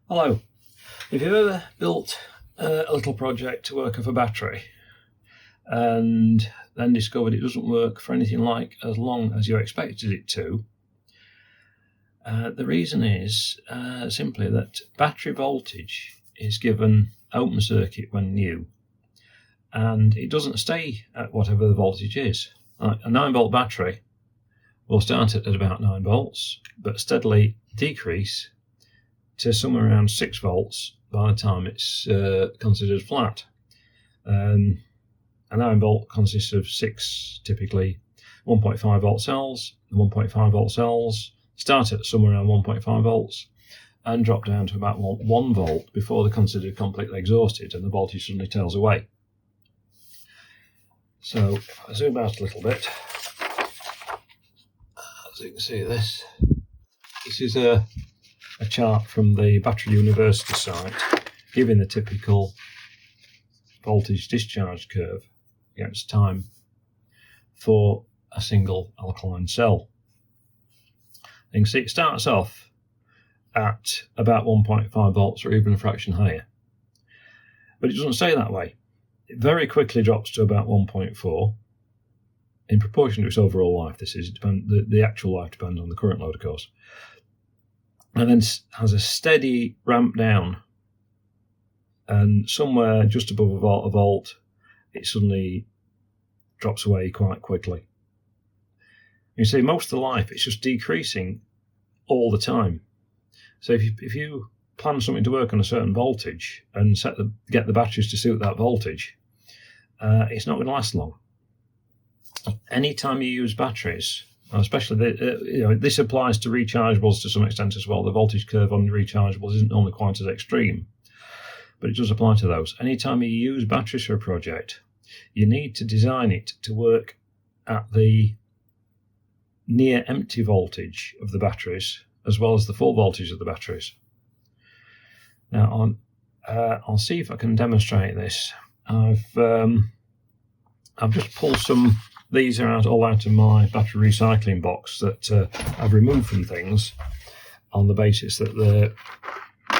Hello. If you've ever built a little project to work off a battery and then discovered it doesn't work for anything like as long as you expected it to, the reason is simply that battery voltage is given open circuit when new, and it doesn't stay at whatever the voltage is. A 9-volt battery will start at about 9 volts, but steadily decrease to somewhere around 6 volts by the time it's considered flat. A 9-volt consists of 6 typically 1.5 volt cells. The 1.5 volt cells start at somewhere around 1.5 volts and drop down to about 1 volt before they're considered completely exhausted and the voltage suddenly tails away. So if I zoom out a little bit, as you can see, this is a chart from the Battery University site giving the typical voltage discharge curve against time for a single alkaline cell. You can see it starts off at about 1.5 volts or even a fraction higher, but it doesn't stay that way. It very quickly drops to about 1.4 in proportion to its overall life. The actual life depends on the current load, of course, and then has a steady ramp down, and somewhere just above a volt, it suddenly drops away quite quickly. You see, most of the life it's just decreasing all the time. So if you plan something to work on a certain voltage and get the batteries to suit that voltage, it's not going to last long. Anytime you use batteries, especially this applies to rechargeables to some extent as well. The voltage curve on rechargeables isn't normally quite as extreme, but it does apply to those. Anytime you use batteries for a project, you need to design it to work at the near empty voltage of the batteries as well as the full voltage of the batteries. Now, I'll see if I can demonstrate this. I've just pulled some. These are all out of my battery recycling box that I've removed from things on the basis that they're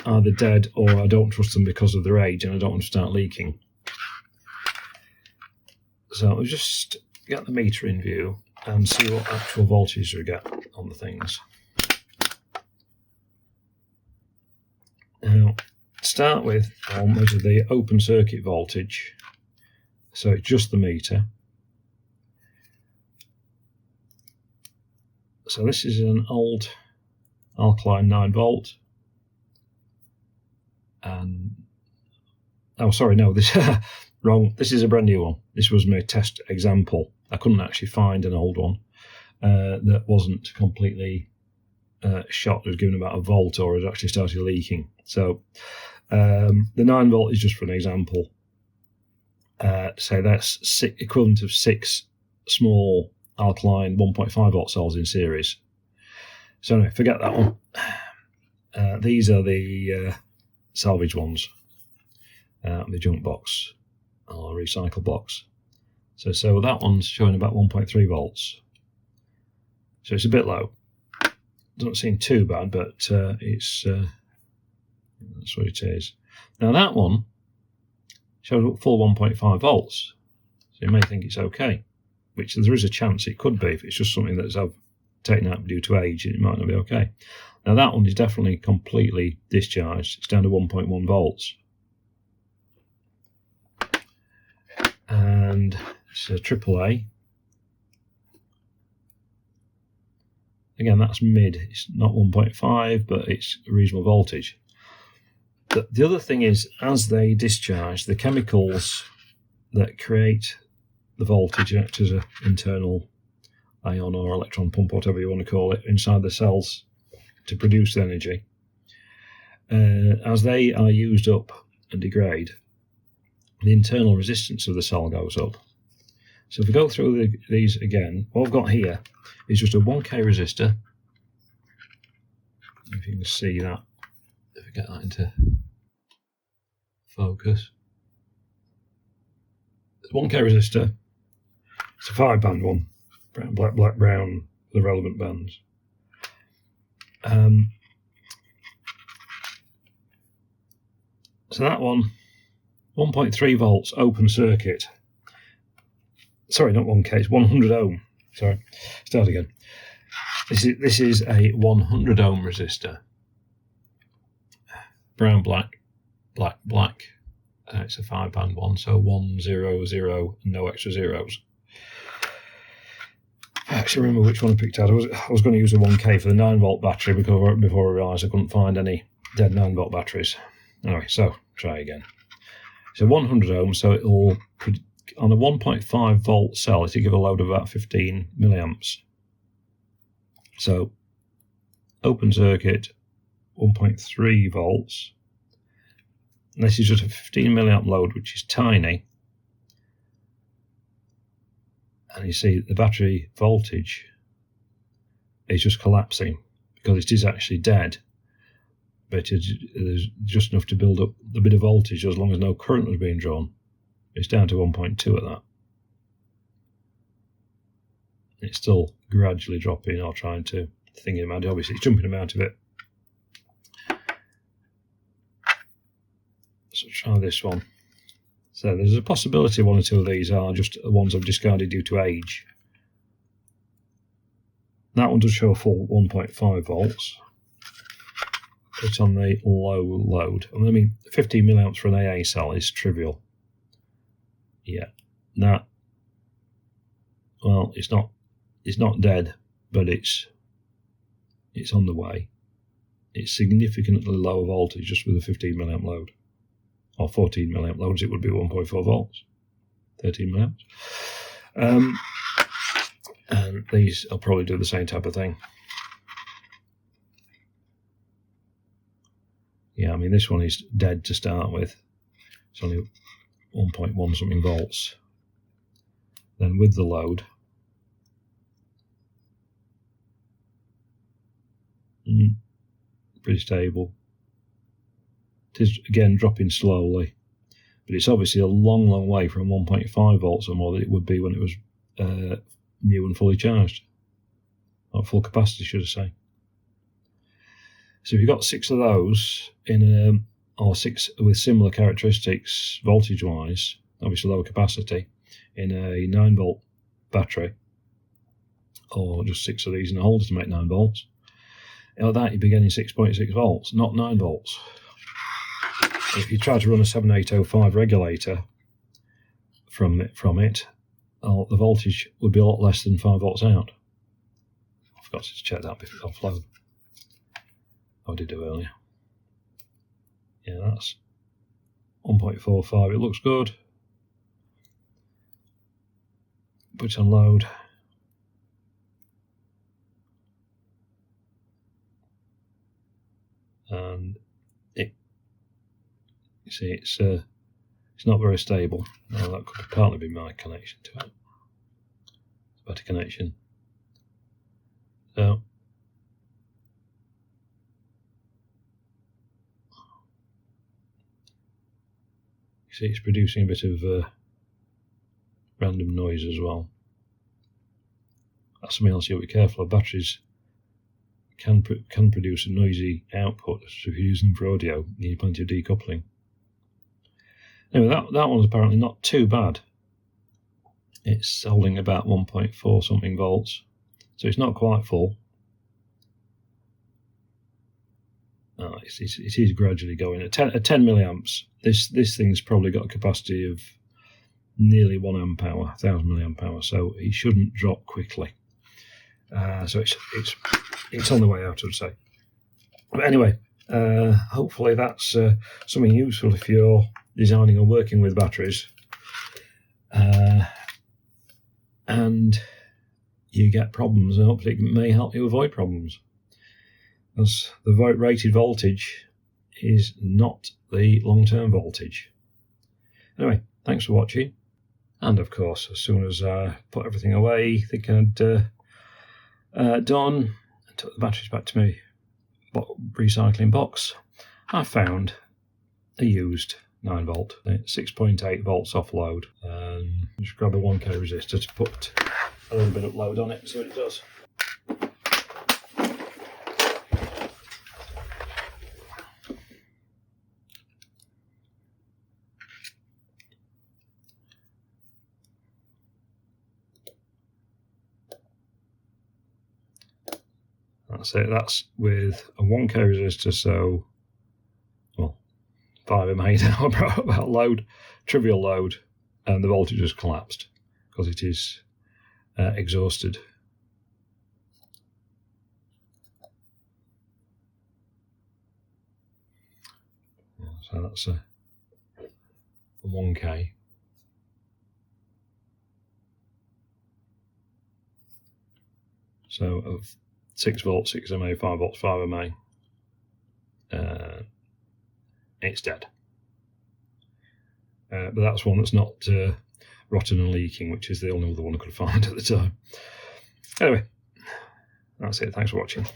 either dead or I don't trust them because of their age and I don't want to start leaking. So I'll just get the meter in view and see what actual voltage we get on the things. Now, to start with, I'll measure the open circuit voltage. So it's just the meter. So this is an old alkaline 9 volt. And this wrong. This is a brand new one. This was my test example. I couldn't actually find an old one that wasn't completely shot. It was given about a volt or had actually started leaking. So the 9 volt is just for an example. So that's equivalent of 6 small alkaline 1.5 volt cells in series. So anyway, forget that one. These are the salvage ones, the junk box or recycle box. So that one's showing about 1.3 volts. So it's a bit low. Doesn't seem too bad, but it's that's what it is. Now that one shows full 1.5 volts. So you may think it's okay, which there is a chance it could be. If it's just something that's I've taken out due to age, it might not be okay. Now that one is definitely completely discharged. It's down to 1.1 volts. And it's a AAA. Again, that's mid. It's not 1.5, but it's a reasonable voltage. The other thing is, as they discharge, the chemicals that create the voltage act as an internal ion or electron pump, whatever you want to call it, inside the cells to produce the energy. As they are used up and degrade, the internal resistance of the cell goes up. So if we go through these again, what I've got here is just a 1K resistor. If you can see that, if I get that into focus. It's a 1K resistor. It's a 5-band one, brown, black, brown, the relevant bands. So that one, 1.3 volts open circuit. Sorry, not 1K, it's 100 ohm. Sorry, start again. This is a 100 ohm resistor. Brown, black, black, black. It's a 5-band one, so 1, 0, 0, and no extra zeros. I actually remember which one I picked out. I was going to use a 1K for the 9-volt battery before I realised I couldn't find any dead 9-volt batteries. Anyway, so try again. So 100 ohms, so it'll, on a 1.5 volt cell, it'll give a load of about 15 milliamps. So open circuit, 1.3 volts. And this is just a 15 milliamp load, which is tiny. And you see the battery voltage is just collapsing because it is actually dead. But there's just enough to build up a bit of voltage as long as no current was being drawn. It's down to 1.2 at that. It's still gradually dropping or trying to thingy them out. Obviously, it's jumping them out of it. So try this one. So there's a possibility one or two of these are just the ones I've discarded due to age. That one does show a full 1.5 volts. It's on the low load. I mean, 15 milliamps for an AA cell is trivial. Yeah, that. Well, it's not dead, but it's on the way. It's significantly lower voltage just with a 15 milliamp load. Or 14 milliamp loads, it would be 1.4 volts, 13 milliamps. And these will probably do the same type of thing. Yeah, I mean, this one is dead to start with. It's only 1.1 something volts. Then with the load, pretty stable. It is, again, dropping slowly, but it's obviously a long, long way from 1.5 volts or more that it would be when it was new and fully charged. Or full capacity, should I say. So if you've got 6 of those or 6 with similar characteristics voltage-wise, obviously lower capacity, in a 9-volt battery, or just 6 of these in a holder to make 9 volts, like that you'd be getting 6.6 volts, not 9 volts. If you try to run a 7805 regulator from it, the voltage would be a lot less than 5 volts out. I forgot to check that before offload. I did do earlier. Yeah, that's 1.45. It looks good. Put it on load. And you see, it's not very stable. Well, that could partly be my connection to it. It's a better connection. So you see, it's producing a bit of random noise as well. That's something else you have to be careful of. Batteries can produce a noisy output, so if you use them for audio, you need plenty of decoupling. Anyway, that one's apparently not too bad. It's holding about 1.4 something volts, so it's not quite full. It is gradually going at 10 milliamps. This thing's probably got a capacity of nearly 1 amp hour, 1000 milliamp hour, so it shouldn't drop quickly. So it's on the way out, I'd say. But anyway, hopefully that's something useful if you're designing or working with batteries, and you get problems, and hopefully it may help you avoid problems, because the rated voltage is not the long-term voltage. Anyway, thanks for watching, and of course, as soon as I put everything away, thinking I'd done and took the batteries back to my recycling box, I found a used 9-volt, 6.8 volts offload. Just grab a 1K resistor to put a little bit of load on it, see what it does. That's it. That's with a 1k resistor, so, well, 5 mA now, about load, trivial load, and the voltage has collapsed because it is exhausted. So that's a 1k. So of 6 volts, 6 mA, 5 volts, 5 mA, it's dead. But that's one that's not rotten and leaking, which is the only other one I could find at the time. Anyway, that's it. Thanks for watching.